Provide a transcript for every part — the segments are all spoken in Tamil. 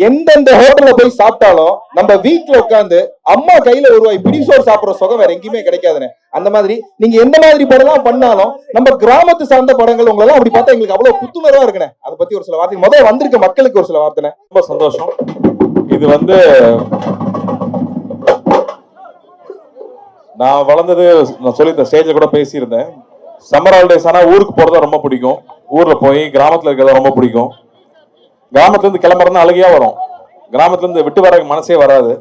எந்தெந்த ஹோட்டல்ல போய் சாப்பிட்டாலும் நம்ம வீட்டுல உட்காந்து அம்மா கையில ஒரு வாய் பிடிசோறு சாப்பிடுற சுகம் வேற எங்கேயுமே கிடைக்காதுன்னு. அந்த மாதிரி நீங்க எந்த மாதிரி படம் பண்ணாலும் நம்ம கிராமத்து சார்ந்த படங்கள் உங்களெல்லாம் அப்படி பார்த்தா எங்களுக்கு அவ்வளவு புத்துணர்வா இருக்குண்ணே. அதை பத்தி ஒரு சில வார்த்தை முதல்ல வந்திருக்க மக்களுக்கு ஒரு சில வார்த்தை. ரொம்ப சந்தோஷம். இது நான் வளர்ந்தது நான் சொல்லியிருந்தேன், ஸ்டேஜ்ல கூட பேசியிருந்தேன். சம்மர் ஹாலிடேஸ் ஆனா ஊருக்கு போறதா ரொம்ப பிடிக்கும். ஊர்ல போய் கிராமத்துல இருக்கிறதா ரொம்ப பிடிக்கும். கிராமத்துல இருந்து கிளம்புறதுனா அழுகையா வரும். கிராமத்துல இருந்து விட்டு வர மனசே வராது.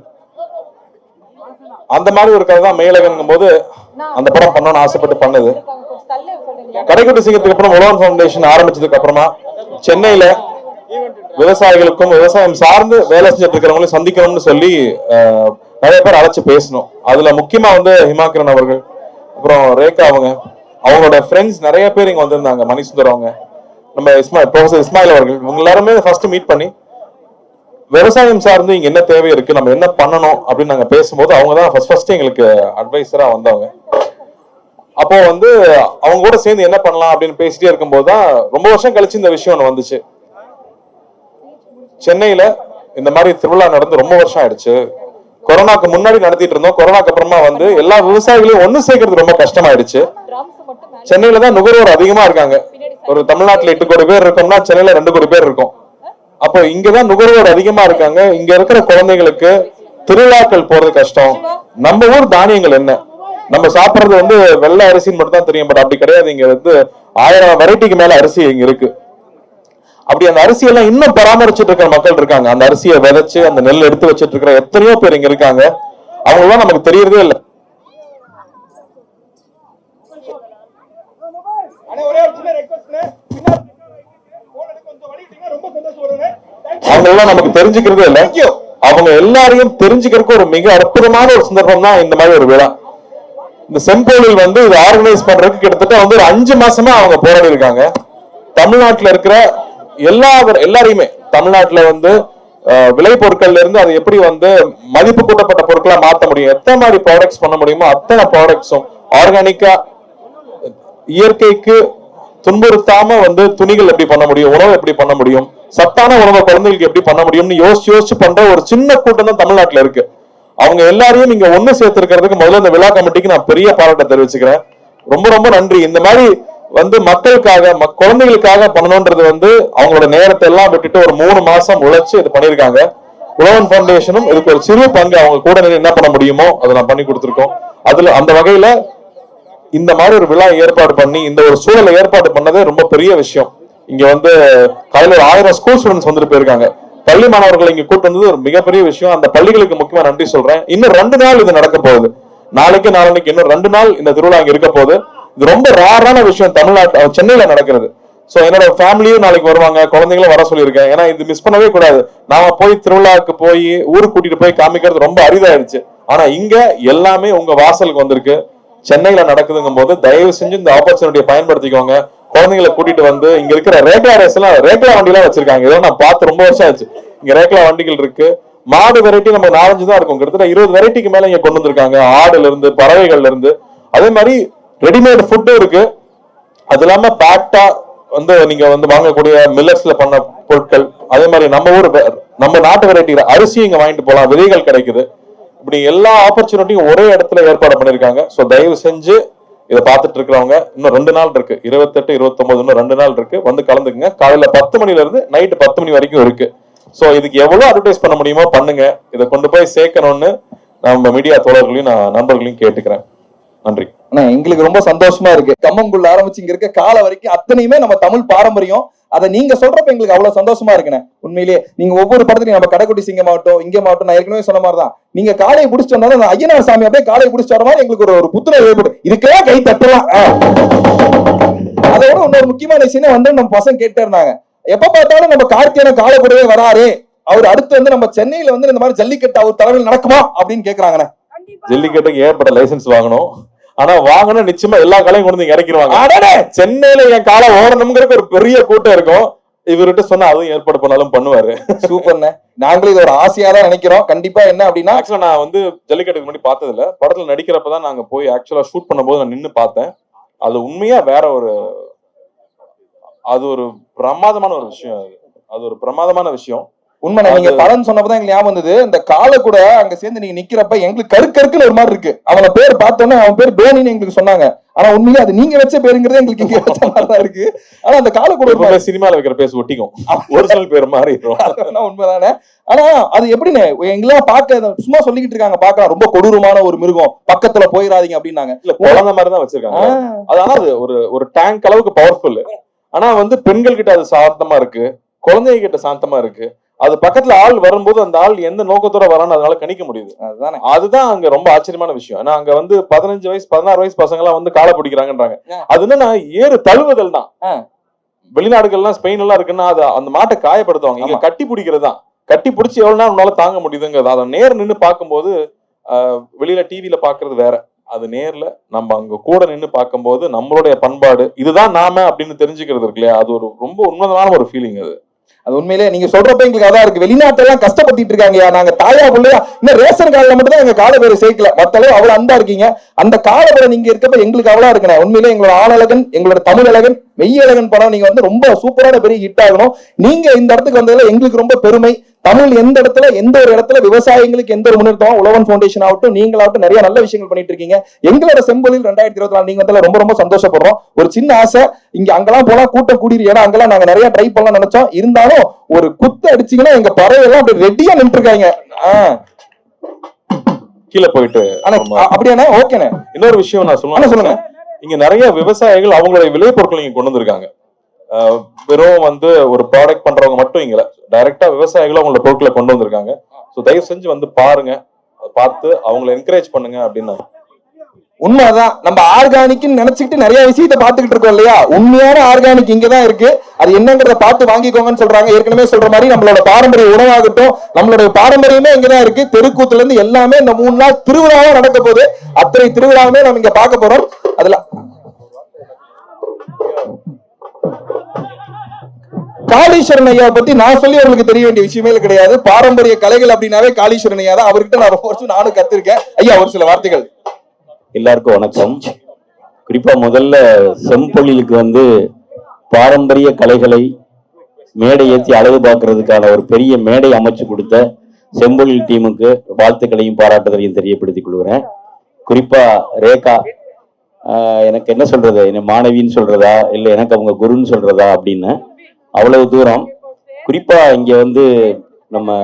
அந்த மாதிரி ஒரு கதை தான் மேலகன் போது அந்த படம் பண்ணணும்னு ஆசைப்பட்டு பண்ணது. கடைக்குட்டி சிங்கத்துக்கு அப்புறம் உழவன் ஃபவுண்டேஷன் ஆரம்பிச்சதுக்கு அப்புறமா சென்னையில விவசாயிகளுக்கும் விவசாயம் சார்ந்து வேலை செஞ்சுட்டு இருக்கிறவங்களையும் சந்திக்கணும்னு சொல்லி நிறைய பேர் அழைச்சு பேசணும். அதுல முக்கியமா ஹிமாக்கிரன் அவர்கள், அப்புறம் ரேகா அவங்களோட ஃப்ரெண்ட்ஸ் நிறைய பேர் இங்க வந்திருந்தாங்க. மணிசுந்தர் அவங்க, நம்ம ப்ரொஃபசர் இஸ்மாயில் அவர்கள், இவங்க எல்லாருமே ஃபர்ஸ்ட் மீட் பண்ணி விவசாயம் சார்ந்து இங்க என்ன தேவை இருக்கு, நம்ம என்ன பண்ணணும் அப்படின்னு நாங்க பேசும்போது அவங்க தான் ஃபர்ஸ்ட் எங்களுக்கு அட்வைசரா வந்தவங்க. அப்போ அவங்க கூட சேர்ந்து என்ன பண்ணலாம் அப்படின்னு பேசிட்டே இருக்கும்போது தான் ரொம்ப வருஷம் கழிச்சு இந்த விஷயம் ஒன்று வந்துச்சு. சென்னையில இந்த மாதிரி திருவிழா நடந்து ரொம்ப வருஷம் ஆயிடுச்சு. கொரோனாக்கு முன்னாடி நடத்திட்டு இருந்தோம். கொரோனாக்கு அப்புறமா எல்லா விவசாயிகளையும் ஒண்ணு சேர்க்கறது ரொம்ப கஷ்டமாயிடுச்சு. சென்னையில தான் நுகர்வோர் அதிகமா இருக்காங்க. ஒரு தமிழ்நாட்டுல 8 கோடி பேர் இருக்கோம்னா சென்னையில 2 கோடி பேர் இருக்கும். அப்போ இங்கதான் நுகர்வோர் அதிகமா இருக்காங்க. இங்க இருக்கிற குழந்தைகளுக்கு திருவிழாக்கள் போறது கஷ்டம். நம்ம ஊர் தானியங்கள் என்ன, நம்ம சாப்பிடுறது வெள்ளை அரிசின்னு மட்டும் தான் தெரியும். பட் அப்படி கிடையாது. இங்க 1000 வெரைட்டிக்கு மேல அரிசி இங்க இருக்கு. அப்படி அந்த அரிசியெல்லாம் இன்னும் பராமரிச்சுட்டு இருக்கிற மக்கள் இருக்காங்க. அந்த அரிசியை விதைச்சு அந்த நெல் எடுத்து வச்சிட்டு இருக்கிற எத்தனையோ பேர் இங்க இருக்காங்க. அவங்களாம் நமக்கு தெரியறதே இல்லை. அவங்கெல்லாம் நமக்கு தெரிஞ்சுக்கிறதே இல்லை. அவங்க எல்லாரையும் தெரிஞ்சுக்கிறதுக்கு ஒரு மிக அற்புதமான ஒரு சந்தர்ப்பம் தான் இந்த மாதிரி ஒரு விழா. இந்த செம்போலில் இது ஆர்கனைஸ் பண்றதுக்கு கிட்டத்தட்ட ஒரு 5 மாசமா அவங்க போராடி இருக்காங்க. தமிழ்நாட்டுல இருக்கிற எல்லாரையுமே தமிழ்நாட்டுல விளை பொருட்கள்ல இருந்து அது எப்படி மதிப்பு கூட்டப்பட்ட பொருட்களா மாத்த முடியும், எத்தனை மாதிரி ப்ராடக்ட்ஸ் பண்ண முடியுமோ அத்தனை ப்ராடக்ட்ஸும் ஆர்கானிக்கா இயற்கைக்கு துன்புறுத்தாம துணிகள் எப்படி பண்ண முடியும், உணவு எப்படி பண்ண முடியும், சத்தான உணவை குழந்தைகளுக்கு எப்படி பண்ண முடியும்னு யோசிச்சு பண்ற ஒரு சின்ன கூட்டம் தான் தமிழ்நாட்டுல இருக்கு. அவங்க எல்லாரையும் இங்க ஒண்ணு சேர்த்திருக்கிறதுக்கு முதல்ல இந்த விழா கமிட்டிக்கு நான் பெரிய பாராட்டை தெரிவிச்சுக்கிறேன். ரொம்ப ரொம்ப நன்றி. இந்த மாதிரி மக்களுக்காக குழந்தைகளுக்காக பண்ணணும்ன்றது அவங்களோட நேரத்தை எல்லாம் விட்டுட்டு ஒரு 3 மாசம் உழைச்சு இது பண்ணிருக்காங்க. உழவன் ஃபவுண்டேஷனும் இதுக்கு ஒரு சிறு பங்கு அவங்க கூட என்ன பண்ண முடியுமோ அதை நான் பண்ணி கொடுத்துருக்கோம். அதுல அந்த வகையில இந்த மாதிரி ஒரு விழா ஏற்பாடு பண்ணி இந்த ஒரு சூழலை ஏற்பாடு பண்ணதே ரொம்ப பெரிய விஷயம். இங்க காலையில 1000 ஸ்கூல் ஸ்டூடெண்ட்ஸ் வந்துட்டு போயிருக்காங்க. பள்ளி மாணவர்கள் இங்க கூட்டு வந்தது ஒரு மிகப்பெரிய விஷயம். அந்த பள்ளிகளுக்கு முக்கியமா நன்றி சொல்றேன். இன்னும் 2 நாள் இது நடக்க போகுது. நாளைக்கு நாளைக்கு இன்னும் 2 நாள் இந்த திருவிழா இங்க இருக்க போகுது. இது ரொம்ப ரேரான விஷயம் தமிழ்நாட்டு சென்னையில நடக்கிறது. சோ என்னோட ஃபேமிலியும் நாளைக்கு வருவாங்க, குழந்தைங்களும் வர சொல்லியிருக்கேன். ஏன்னா இது மிஸ் பண்ணவே கூடாது. நாம போய் திருவிழாவுக்கு போய் ஊருக்கு கூட்டிட்டு போய் காமிக்கிறது ரொம்ப அரிதாயிடுச்சு. ஆனா இங்க எல்லாமே உங்க வாசலுக்கு வந்திருக்கு. சென்னையில நடக்குதுங்கும் போது தயவு செஞ்சு இந்த ஆப்பர்ச்சுனிட்டியை பயன்படுத்திக்கோங்க. குழந்தைங்களை கூட்டிட்டு இங்க இருக்கிற ரேக்லா ரேஸ் எல்லாம் ரேக்லா வண்டி எல்லாம் வச்சிருக்காங்க. இதெல்லாம் நான் பார்த்து ரொம்ப வருஷம் ஆச்சு. இங்க ரேக்லா வண்டிகள் இருக்கு. மாடு வெரைட்டி நம்ம 4-5 தான் இருக்கும். கிட்டத்தட்ட 20 வெரைட்டிக்கு மேல இங்க கொண்டு வந்திருக்காங்க. ஆடுல இருந்து பறவைகள்ல இருந்து அதே மாதிரி ரெடிமேட் ஃபுட்டும் இருக்கு. அது இல்லாம பேக்டா நீங்க வாங்கக்கூடிய மில்லட்ஸ்ல பண்ண பொருட்கள், அதே மாதிரி நம்ம நாட்டு வெரைட்டி அரிசி இங்க வாங்கிட்டு போலாம், விதைகள் கிடைக்குது. இப்படி எல்லா ஆப்பர்ச்சுனிட்டியும் ஒரே இடத்துல ஏற்பாடு பண்ணிருக்காங்க. சோ தயவு செஞ்சு இதை பார்த்துட்டு இருக்கிறவங்க இன்னும் 2 நாள் இருக்கு, 28, 29 இன்னும் 2 நாள் இருக்கு, கலந்துக்குங்க. காலையில 10 மணில இருந்து நைட்டு 10 மணி வரைக்கும் இருக்கு. சோ இதுக்கு எவ்வளவு அட்வர்டைஸ் பண்ண முடியுமோ பண்ணுங்க. இதை கொண்டு போய் சேர்க்கணும்னு நம்ம மீடியா தோழர்களையும் நண்பர்களையும் கேட்டுக்கிறேன். நன்றி. ஆனா எங்களுக்கு ரொம்ப சந்தோஷமா இருக்கு. கம்மங்குள்ள ஆரம்பிச்சு இங்க இருக்க கால வரைக்கும் அத்தனையுமே நம்ம தமிழ் பாரம்பரியம். அதை நீங்க சொல்றப்ப எங்களுக்கு அவ்வளவு சந்தோஷமா இருக்குண்ணே. உண்மையிலேயே நீங்க ஒவ்வொரு படத்துலயும் நம்ம கடைக்குட்டி சிங்கம் ஆகட்டும், இங்க மாவட்டம், நான் ஏற்கனவே சொன்ன மாதிரிதான் நீங்க காலையை பிடிச்சிட்டு வந்தாலும் அந்த ஐயனார் சாமி அப்படியே காலையை பிடிச்சிட்டு வர மாதிரி எங்களுக்கு ஒரு புத்துணர்வு ஏற்படும். இதுக்கெல்லாம் கை தட்டலாம். அதோட இன்னொரு முக்கியமான விஷயம் வந்து நம்ம பசங்க கேட்டே இருந்தாங்க, எப்ப பார்த்தாலும் நம்ம கார்த்தியான காலை கூடவே வராரு, அவர் அடுத்து வந்து நம்ம சென்னையில வந்து இந்த மாதிரி ஜல்லிக்கட்டு அவர் தலைமையில் நடக்குமா அப்படின்னு கேக்குறாங்கண்ணே. ஜல்லிக்கட்டுக்கு ஏற்பட்ட லைசன்ஸ் வாங்கணும். ஆனா வாங்கணும் நிச்சயமா எல்லா காலையும் கொண்டு வந்து இறக்கிடுவாங்க. சென்னையில என் காலை ஓடணும்ங்கிறதுக்கு ஒரு பெரிய கூட்டம் இருக்கும். இவர்கிட்ட சொன்னா அதுவும் ஏற்பாடு பண்ணாலும் பண்ணுவாரு. சூப்பர்ண்ணே. நாங்களும் இது ஒரு ஆசையா தான் நினைக்கிறோம். கண்டிப்பா என்ன அப்படின்னா, ஆக்சுவலா நான் வந்து ஜல்லிக்கட்டுக்கு முன்னாடி பார்த்தது இல்ல. படத்துல நடிக்கிறப்பதான் நாங்க போய் ஆக்சுவலா ஷூட் பண்ணும்போது நான் நின்னு பார்த்தேன். அது உண்மையா வேற ஒரு, அது ஒரு பிரமாதமான ஒரு விஷயம். அது ஒரு பிரமாதமான விஷயம். உண்மை. நீங்க படம் சொன்னப்பதான் எங்களுக்கு ஞாபகம் வந்தது. இந்த காலை கூட அங்க சேர்ந்து நீங்க நிக்கிறப்ப எங்களுக்கு கருக்குன்னு ஒரு மாதிரி இருக்கு. அவன பேர் பார்த்தோன்னே அவன் பேர் டோனின்னு எங்களுக்கு சொன்னாங்க. ஆனா உண்மையிலே அது நீங்க வச்ச பேருங்கிறது எங்களுக்கு இங்க வச்ச மாதிரிதான் இருக்கு. ஆனா அந்த காலை கூட ஒரு சினிமால வைக்கிற பேர் ஒட்டிக்கும், ஒரிஜினல் பேர் மாதிரி உண்மைதானே. ஆனா அது எப்படின்னு எங்கெல்லாம் பார்க்க சும்மா சொல்லிக்கிட்டு இருக்காங்க, பார்க்கலாம் ரொம்ப கொடூரமான ஒரு மிருகம், பக்கத்துல போயிடாதீங்க அப்படின்னாங்க. இல்ல குழந்தை மாதிரி தான் வச்சிருக்காங்க. அதனால அது ஒரு டேங்க் அளவுக்கு பவர்ஃபுல். ஆனா வந்து பெண்கள் கிட்ட அது சாந்தமா இருக்கு, குழந்தைங்க கிட்ட சாந்தமா இருக்கு. அது பக்கத்துல ஆள் வரும்போது அந்த ஆள் எந்த நோக்கத்தோட வரான்னு அதனால கணிக்க முடியுது. அதுதான் அங்க ரொம்ப ஆச்சரியமான விஷயம். ஏன்னா அங்க வந்து 15 வயசு 16 வயசு பசங்க எல்லாம் வந்து காலை பிடிக்கிறாங்கன்றாங்க. அது என்னன்னா ஏறு தழுவுதல் தான். வெளிநாடுகள்லாம் ஸ்பெயின் எல்லாம் இருக்குன்னா அது அந்த மாட்டை காயப்படுத்துவாங்க. இங்க கட்டி பிடிக்கிறது தான். கட்டி பிடிச்சி எவ்வளவு நேரம் உன்னால தாங்க முடியுதுங்கிறது. அதை நேர் நின்று பார்க்கும்போது வெளியில டிவில பாக்குறது வேற, அது நேர்ல நம்ம அங்க கூட நின்று பார்க்கும்போது நம்மளுடைய பண்பாடு இதுதான் நாம அப்படின்னு தெரிஞ்சுக்கிறது இருக்கு இல்லையா, அது ஒரு ரொம்ப உண்மையான ஒரு ஃபீலிங். அது உண்மையிலே நீங்க சொல்றப்ப எங்களுக்கு அதான் இருக்கு. வெளிநாட்டெல்லாம் கஷ்டப்பட்டு இருக்காங்க, நாங்க தாயா பிள்ளையா இன்னும் ரேஷன் கார்டுல மட்டும் தான் எங்க கால பேரை சேர்க்கல, மத்தளவு அவ்வளவு அன்பா இருக்கீங்க. அந்த காலப்படம் நீங்க இருக்கப்ப எங்களுக்கு அவ்வளவு இருக்குண்ணே. உண்மையிலே எங்களோட ஆளழகன், எங்களோட தமிழ் அழகன், வெய்யழகன் படம் நீங்க வந்து ரொம்ப சூப்பரான பெரிய ஹிட் ஆகணும். நீங்க இந்த இடத்துக்கு வந்ததுல எங்களுக்கு ரொம்ப பெருமை. தமிழ் எந்த இடத்துல எந்த ஒரு இடத்துல விவசாயிகளுக்கு எந்த ஒரு முன்னேற்றம், உழவன் ஃபவுண்டேஷன் ஆகட்டும், நீங்களாகட்டும் நிறைய நல்ல விஷயங்கள் பண்ணிட்டு இருக்கீங்க. எங்களோட செம்பொழில் 2024 நீங்க வந்தால ரொம்ப ரொம்ப சந்தோஷப்படுறோம். ஒரு சின்ன ஆசை, இங்க அங்கெல்லாம் போனா கூட்டம் கூடிரு, ஏன்னா அங்கெல்லாம் நாங்க நிறைய ட்ரை பண்ணலாம் நினைச்சோம். இருந்தாலும் ஒரு குத்து அடிச்சீங்கன்னா எங்க பறவையெல்லாம் அப்படி ரெடியா நின்று இருக்காங்க. கீழே போயிட்டு அப்படியாண்ணே? ஓகேண்ணே. இன்னொரு விஷயம் நான் சொல்லுங்க. இங்க நிறைய விவசாயிகள் அவங்களுடைய விளைபொருட்கள் இங்க கொண்டு வந்திருக்காங்க. வெறும் வந்து ஒரு ப்ராடக்ட் பண்றவங்க மட்டும் இங்க டைரக்டா விவசாயிகளும் அவங்களோட பொருட்களை கொண்டு வந்திருக்காங்க. சோ தயவு செஞ்சு வந்து பாருங்க, பார்த்து அவங்களை என்கரேஜ் பண்ணுங்க அப்படின்னு. உண்மைதான். நம்ம ஆர்கானிக்னு நினைச்சுக்கிட்டு நிறைய விஷயத்தை பாத்துக்கிட்டு இருக்கோம் இல்லையா, உண்மையான ஆர்கானிக் இங்கதான் இருக்கு. அது என்னங்கிறத பார்த்து வாங்கிக்கோங்கன்னு சொல்றாங்க. ஏற்கனவே சொல்ற மாதிரி நம்மளோட பாரம்பரிய உணவாகட்டும், நம்மளுடைய பாரம்பரியமே இங்கதான் இருக்கு. தெருக்கூத்துல இருந்து எல்லாமே இந்த 3 நாள் திருவிழாவா நடக்க போகுது. அத்தனை திருவிழாவுமே நம்ம இங்க பார்க்க போறோம். அதுல காளீஸ்வரன் ஐயா பத்தி நான் சொல்லி உங்களுக்கு தெரிய வேண்டிய விஷயமே கிடையாது. பாரம்பரிய கலைகள் அப்படின்னாவே காளீஸ்வரன் ஐயா தான். அவர்கிட்ட நான் ரொம்ப வருஷம் நானும் கத்திருக்கேன். ஐயா ஒரு சில வார்த்தைகள். எல்லாருக்கும் வணக்கம். குறிப்பா முதல்ல செம்பொழிலுக்கு வந்து பாரம்பரிய கலைகளை மேடை ஏற்றி அழகு பார்க்கறதுக்கான ஒரு பெரிய மேடை அமைச்சு கொடுத்த செம்பொழில் டீமுக்கு வாழ்த்துக்களையும் பாராட்டுதலையும் தெரியப்படுத்திக் கொள்கிறேன். குறிப்பா ரேகா, எனக்கு என்ன சொல்றது, என்ன மாணவின்னு சொல்றதா இல்லை எனக்கு அவங்க குருன்னு சொல்றதா அப்படின்னு அவ்வளவு தூரம். குறிப்பா இங்க வந்து நம்ம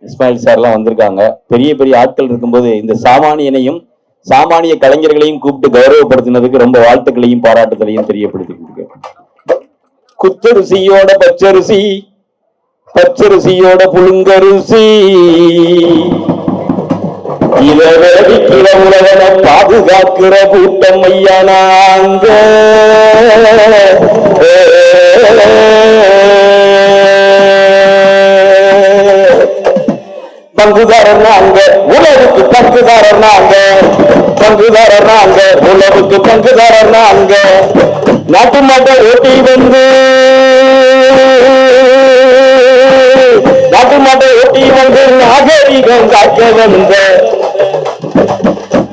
இஸ்மாயில் சார்லாம் வந்திருக்காங்க. பெரிய பெரிய ஆட்கள் இருக்கும்போது இந்த சாமானியனையும் சாமானிய கலைஞர்களையும் கூப்பிட்டு கௌரவப்படுத்தினதுக்கு ரொம்ப வாழ்த்துக்களையும் பாராட்டுதலையும் தெரியப்படுத்திருக்கேன். குத்தரிசியோட பச்சரிசி, பச்சரிசியோட புழுங்கரிசி, இத விளைவிக்கிற உலகனை பாதுகாக்கிற கூட்டம் ஐயா நாங்க. பங்குதாரர் நாங்க, உணவுக்கு பங்குதாரர் நாங்க, பங்குதாரர் நாங்க, உணவுக்கு பங்குதாரர் நாங்க. நாட்டு மாட்டை ஓட்டி வந்து, நாட்டு மாட்டை ஓட்டி வந்து நாகரிகம் காக்க வந்த,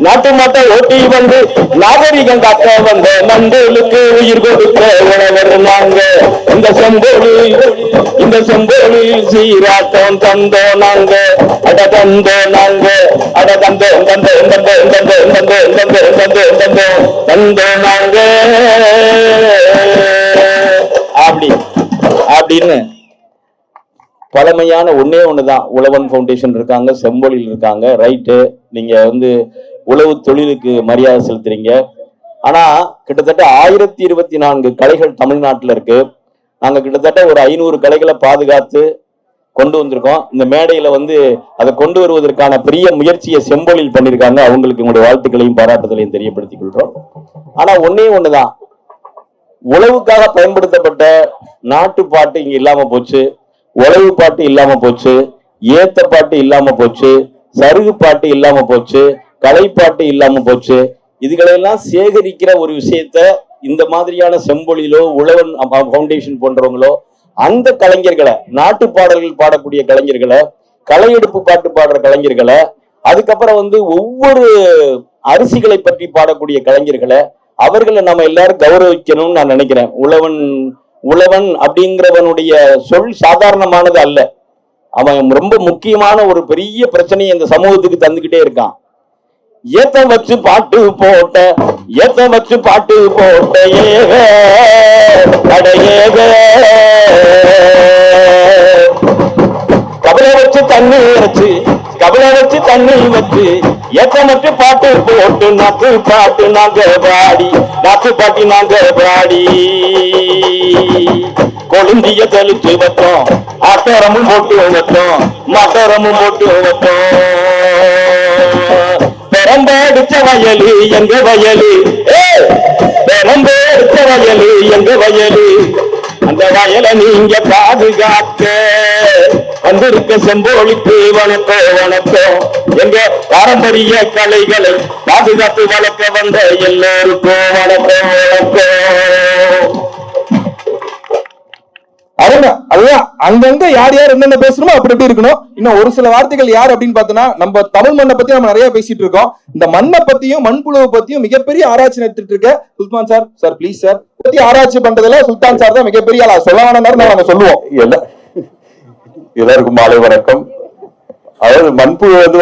நாட்டு மாட்டை ஓட்டி வந்து நாகரிகம் காக்க வந்த நண்பர்களுக்கு உயிர் கொடுக்க உணவர் நாங்க. இந்த செம்பொழில் சீராட்டம் தந்தோ நாங்க, அட தந்தோ நாங்க, அட தந்தோ தந்தோ தந்தோ தந்தோ தந்தோ தந்தோ தந்தோ தந்தோ தந்தோ நாங்க. அப்படின்னு பழமையான ஒன்னே ஒண்ணுதான். உழவன் ஃபவுண்டேஷன் இருக்காங்க, செம்பொழில் இருக்காங்க. ரைட்டு, நீங்க வந்து உழவு தொழிலுக்கு மரியாதை செலுத்துறீங்க. ஆனா கிட்டத்தட்ட 1024 கலைகள் தமிழ்நாட்டுல இருக்கு. நாங்க கிட்டத்தட்ட ஒரு 500 கலைகளை பாதுகாத்து கொண்டு வந்திருக்கோம். இந்த மேடையில வந்து அதை கொண்டு வருவதற்கான பெரிய முயற்சியை செம்பொழில் பண்ணியிருக்காங்க. அவங்களுக்கு உங்களுடைய வாழ்த்துக்களையும் பாராட்டுதலையும் தெரியப்படுத்திக் கொள்றோம். ஆனா ஒன்னே ஒண்ணுதான், உழவுக்காக பயன்படுத்தப்பட்ட நாட்டு பாட்டு இங்க இல்லாம போச்சு, உழவு பாட்டு இல்லாம போச்சு, ஏத்த பாட்டு இல்லாம போச்சு, சருகு பாட்டு இல்லாம போச்சு, கலைப்பாட்டு இல்லாம போச்சு. இதுகளெல்லாம் சேகரிக்கிற ஒரு விஷயத்த இந்த மாதிரியான செம்பொழிலோ உழவன் பவுண்டேஷன் போன்றவங்களோ அந்த கலைஞர்களை, நாட்டு பாடல்கள் பாடக்கூடிய கலைஞர்களை, கலையெடுப்பு பாட்டு பாடுற கலைஞர்களை, அதுக்கப்புறம் வந்து ஒவ்வொரு அரிசிகளை பற்றி பாடக்கூடிய கலைஞர்களை, அவர்களை நம்ம எல்லாரும் கௌரவிக்கணும்னு நான் நினைக்கிறேன். உழவன் அப்படிங்கிறவனுடைய சொல் சாதாரணமானது அல்ல. அவன் ரொம்ப முக்கியமான ஒரு பெரிய பிரச்சனையை இந்த சமூகத்துக்கு தந்துகிட்டே இருக்கான். ஏத்த வச்சு பாட்டு போட்ட ஏக அடையேக, கபலை வச்சு தண்ணி வச்சு ஏத்தமற்று பாட்டு போட்டு நாக்கு பாட்டு நாங்க பாடி கொழுந்திய தெளிச்சு வச்சோம், ஆட்டரமும் போட்டு வச்சோம், மட்டரமும் போட்டு வச்சோம். பெரம்படிச்ச வயலு எங்க வயலு, பெரம்படிச்ச வயலு எங்க வயலு, அந்த வயலை நீங்க பாதுகாக்க வந்திருக்க செம்போழிக்கு வணக்கம். எங்க பாரம்பரிய கலைகளை பாதுகாத்து வளர்க்க வந்த எல்லோருக்கும் வணக்கம். அதுதான் அங்கங்க யார் யார் என்னென்ன பேசணுமோ அப்படி எப்படி இருக்கணும். இன்னும் ஒரு சில வார்த்தைகள் யார் அப்படின்னு பார்த்தோம்னா, நம்ம தமிழ் மண்ணை பத்தி நம்ம நிறைய பேசிட்டு இருக்கோம். இந்த மண்ணை பத்தியும் மண்புழுவை பத்தியும் மிகப்பெரிய ஆராய்ச்சி நடத்திட்டு இருக்க சுல்தான் சார் ப்ளீஸ் சார் பத்தி ஆராய்ச்சி பண்றதுல சுல்தான் சார் தான் மிகப்பெரிய ஆளா. சொல்ல வேணாம் நாங்க சொல்லுவோம். எல்லாருக்கும் மாலை வணக்கம். அதாவது மண்புழு வந்து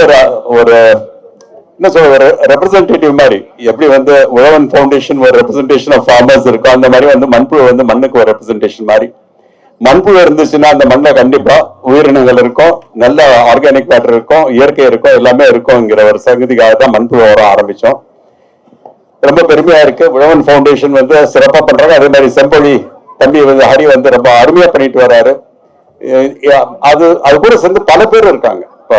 ஒரு என்ன சொல்ற, ஒரு ரெப்ரசன்டேட்டிவ் மாதிரி, எப்படி வந்து உழவன் ஃபவுண்டேஷன் ஒரு ரெப்ரசன்டேஷன் ஆஃப் ஃபார்மர்ஸ் இருக்கும், அந்த மாதிரி வந்து மண்புழு வந்து மண்ணுக்கு ஒரு ரெப்ரசன்டேஷன் மாதிரி. மண்புழு இருந்துச்சுன்னா அந்த மண்ணை கண்டிப்பா உயிரினங்கள் இருக்கும், நல்ல ஆர்கானிக் மேட்டர் இருக்கும், இயற்கை இருக்கும், எல்லாமே இருக்கும்ங்கிற ஒரு சங்கதிக்காக தான் மண்புழு வர ஆரம்பிச்சோம். ரொம்ப பெருமையா இருக்கு. உழவன் ஃபவுண்டேஷன் வந்து சிறப்பா பண்றாங்க. அதே மாதிரி செம்பொழி தம்பி வந்து ஹரி வந்து ரொம்ப அருமையா பண்ணிட்டு வர்றாரு. அது கூட சேர்ந்து பல பேர் இருக்காங்க. இப்ப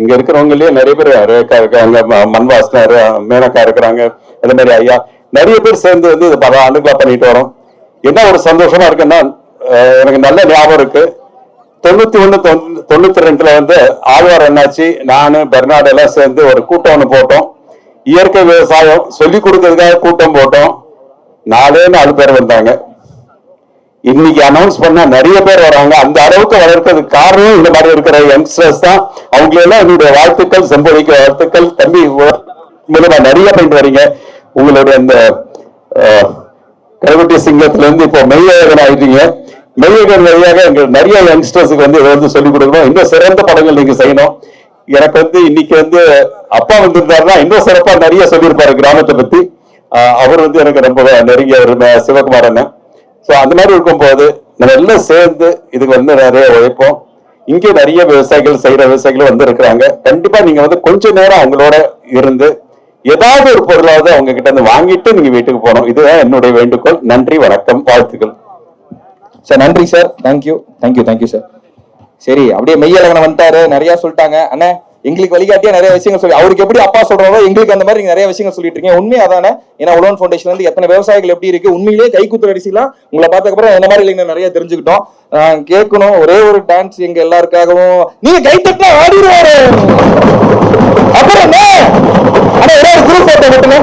இங்க இருக்கிறவங்களே நிறைய பேர் ரேகா இருக்காங்க, மண்வாசனர், மேனக்கா இருக்கிறாங்க, அதே மாதிரி ஐயா நிறைய பேர் சேர்ந்து வந்து இது பல ஆண்டுகளா பண்ணிட்டு வரோம். என்ன ஒரு சந்தோஷமா இருக்குன்னா, எனக்கு நல்ல ஞாபகம் இருக்கு, 91 92 வந்து ஆழ்வார் என்னாச்சு, நானு பெர்னாடு எல்லாம் சேர்ந்து ஒரு கூட்டம் ஒண்ணு போட்டோம். இயற்கை விவசாயம் சொல்லி கொடுக்கறதுக்காக கூட்டம் போட்டோம். 4 பேர் வந்தாங்க. இன்னைக்கு அனௌன்ஸ் பண்ணா நிறைய பேர் வராங்க. அந்த அளவுக்கு வளர்க்கிறதுக்கு காரணம் இந்த மாதிரி இருக்கிற யங்ஸ்டர்ஸ் தான். அவங்களெல்லாம் என்னுடைய வாழ்த்துக்கள், செம்பொழிக்கு வாழ்த்துக்கள். தம்பி மூலமா நிறைய பண்ணிட்டு வரீங்க. உங்களுடைய அந்த கருவட்டி சிங்கத்துல இருந்து இப்போ மெய்யகன் ஆயிட்டீங்க. மெய்யகன் வழியாக எங்களுக்கு நிறைய யங்ஸ்டர்ஸுக்கு வந்து இதை வந்து சொல்லிக் கொடுக்கணும். இன்னும் சிறந்த படங்கள் நீங்க செய்யணும். எனக்கு வந்து இன்னைக்கு வந்து அப்பா வந்திருந்தாருன்னா இன்னும் சிறப்பா நிறைய சொல்லியிருப்பாரு கிராமத்தை பத்தி. அவர் வந்து எனக்கு ரொம்ப நெருங்கிய ஒரு சிவகுமார் அண்ணன். சோ அந்த மாதிரி இருக்கும்போது நம்ம எல்லாம் சேர்ந்து இதுக்கு வந்து நிறைய உழைப்போம். இங்கே நிறைய விவசாயிகள் செய்யற விவசாயிகளும் வந்து இருக்கிறாங்க. கண்டிப்பா நீங்க வந்து கொஞ்ச நேரம் அவங்களோட இருந்து ஏதாவது ஒரு பொருளாவது அவங்க கிட்ட இருந்து வாங்கிட்டு நீங்க வீட்டுக்கு போகணும். இதுதான் என்னுடைய வேண்டுகோள். நன்றி, வணக்கம், வாழ்த்துக்கள் சார். நன்றி சார். Thank you sir. சரி, அப்படியே மெய்யழகன் வந்துட்டாரு, நிறைய சொல்லிட்டாங்க. அண்ணே எங்களுக்கு வழிகாட்டியா நிறைய விஷயங்கள் சொல்லி, அவருக்கு எப்படி அப்பா சொல்றாரோ எங்களுக்கு அந்த மாதிரி நீங்க நிறைய விஷயங்கள் சொல்லிட்டு இருக்கீங்க. உண்மை அதானே? ஏன்னா உழவன் ஃபவுண்டேஷன் வந்து எத்தனை விவசாயிகள் எப்படி இருக்கு, உண்மையிலேயே கைக்குத்து அடிச்சுலாம் உங்களை பார்த்ததுக்கு அப்புறம் இந்த மாதிரி இல்லைங்க நிறைய தெரிஞ்சுக்கிட்டோம். கேட்கணும் ஒரே ஒரு டான்ஸ் எங்க எல்லாருக்காகவும். நீங்க கைத்தட்டா ஆடிடுவாரு. அப்புறம் என்ன ஆனா ஒரே ஒரு குரூப் போட்டோ மட்டுமே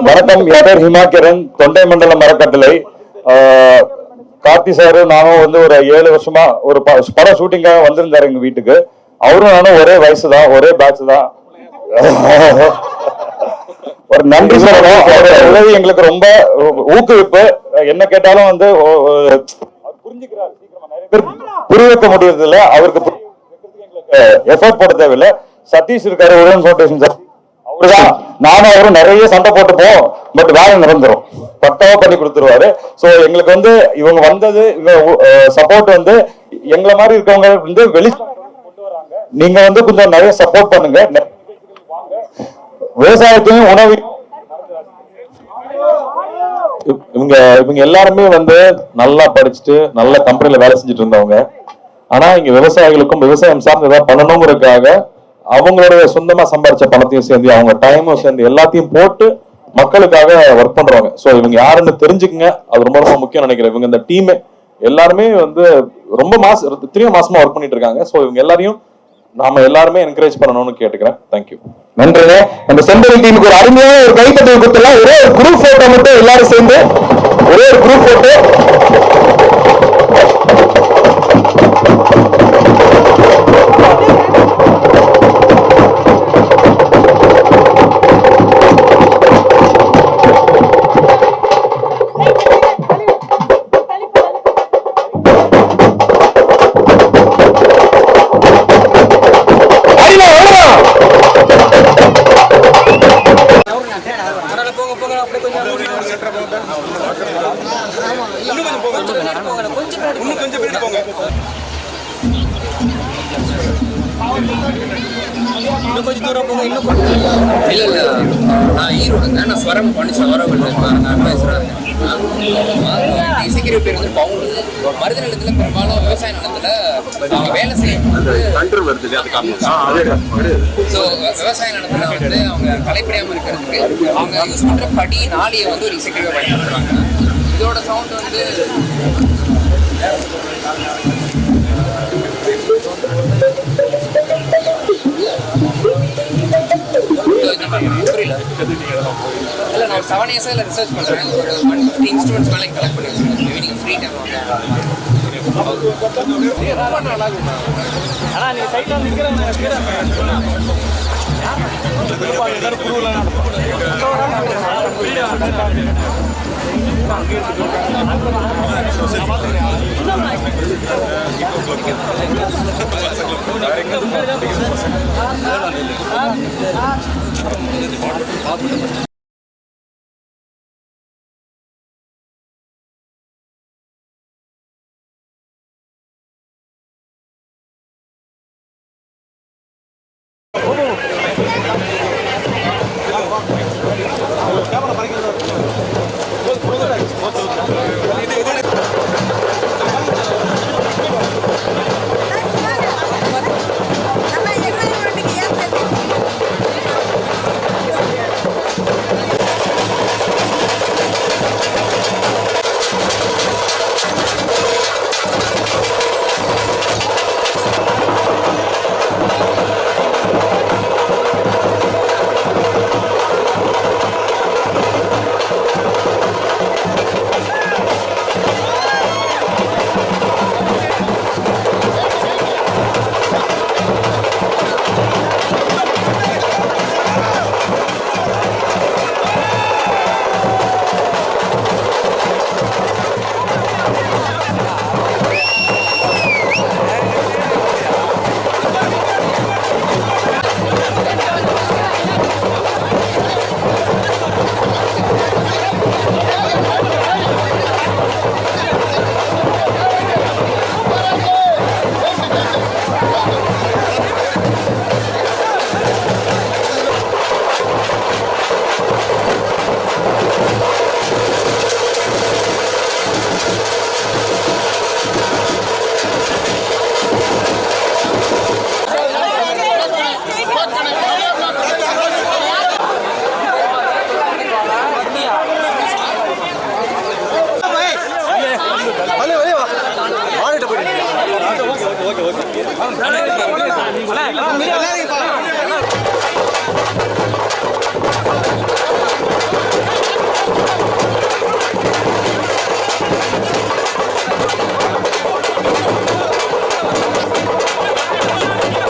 வணக்கம். என் பேர் ஹிமாக்கிரன், தொண்டை மண்டல மரக்கட்டளை. கார்த்தி சாரு நானும் வந்து ஒரு 7 வருஷமா ஒரு படம் ஷூட்டிங்காக வந்திருந்தாரு எங்க வீட்டுக்கு. அவரும் நானும் ஒரே வயசு தான், ஒரே பேட்ச் தான். ஒரு நன்றி சொல்லணும். அவரோட உதவி எங்களுக்கு ரொம்ப ஊக்குவிப்பு. என்ன கேட்டாலும் வந்து புரிஞ்சுக்கிறாரு. சீக்கிரமா நிறைய பேர் புரிய வைக்க முடியறது இல்லை. அவருக்கு எஃபர்ட் போட தேவையில்லை. சதீஷ் இருக்காரு, உடன் ஃபவுண்டேஷன் சார், அவருதான் நானும் அவரும் நிறைய சண்டை போட்டுப்போம், பட் வேலை நிரந்தரும் பக்காவா பண்ணி கொடுத்துருவாரு. சோ எங்களுக்கு வந்து இவங்க வந்தது, சப்போர்ட் வந்து எங்களை மாதிரி இருக்கவங்க வந்து வெளி கொண்டு வராங்க. நீங்க வந்து கொஞ்சம் நிறைய சப்போர்ட் பண்ணுங்க. விவசாயத்தையும் உணவு இவங்க எல்லாருமே வந்து நல்லா படிச்சுட்டு நல்ல கம்பெனில வேலை செஞ்சுட்டு இருந்தவங்க. ஆனா இங்க விவசாயிகளுக்கும் விவசாயம் சார்ந்து ஏதாவது பண்ணணுங்கிறதுக்காக அவங்களுடைய சொந்தமா சம்பாரிச்ச பணத்தையும் சேர்ந்து அவங்க டைமும் சேர்ந்து எல்லாத்தையும் போட்டு மக்களுக்காக ஒர்க் பண்றவங்க. சோ இவங்க யாருன்னு தெரிஞ்சுக்குங்க, அது ரொம்ப ரொம்ப முக்கியம் நினைக்கிறேன். இவங்க இந்த டீம் எல்லாருமே வந்து ரொம்ப இத்தனையும் மாசமா ஒர்க் பண்ணிட்டு இருக்காங்க. சோ இவங்க எல்லாரையும் நாம எல்லாருமே என்கரேஜ் பண்ணணும்னு கேட்டுக்கிறேன். தேங்க்யூ. நன்றிங்க. நம்ம செம்பொழி டீமுக்கு ஒரு அருமையான ஒரு கைத்தட்டல் கொடுத்துலாம். ஒரே ஒரு குரூப் போட்டோ மட்டும் எல்லாரும் சேர்ந்து ஒரே ஒரு குரூப் போட்டோ. கொஞ்சம் தூரம் போங்க. இல்ல நான் ஈரோடுங்க. நான் ஸ்வரம் பண்ணி ஸ்வரம் அட்வைசராக இருக்கேன். இசைக்கிற பேர் வந்து பவுண்டு. மருத நிலத்துல பெரும்பாலும் விவசாய நிலத்துல அவங்க வேலை செய்யும். ஸோ விவசாய நிலத்துல வந்து அவங்க களைப்படையாமல் இருக்கிறதுக்கு அவங்க யூஸ் பண்ற படி நாளியை வந்து ஒரு இசைக்கிற பயன்படுத்துறாங்க. இதோட சவுண்ட் வந்து புரியல. இல்லை நான் 7 years ரிசர்ச் பண்ணுறேன். ஒரு 150 இன்ஸ்ட்ருமெண்ட்ஸ் மேலே கலெக்ட் பண்ணி வச்சுருக்கேன். மேபி நீங்கள் ஃப்ரீ டைம் வாங்க. ஆனால் நீங்கள் சைட்டில் நிற்கிறேன்.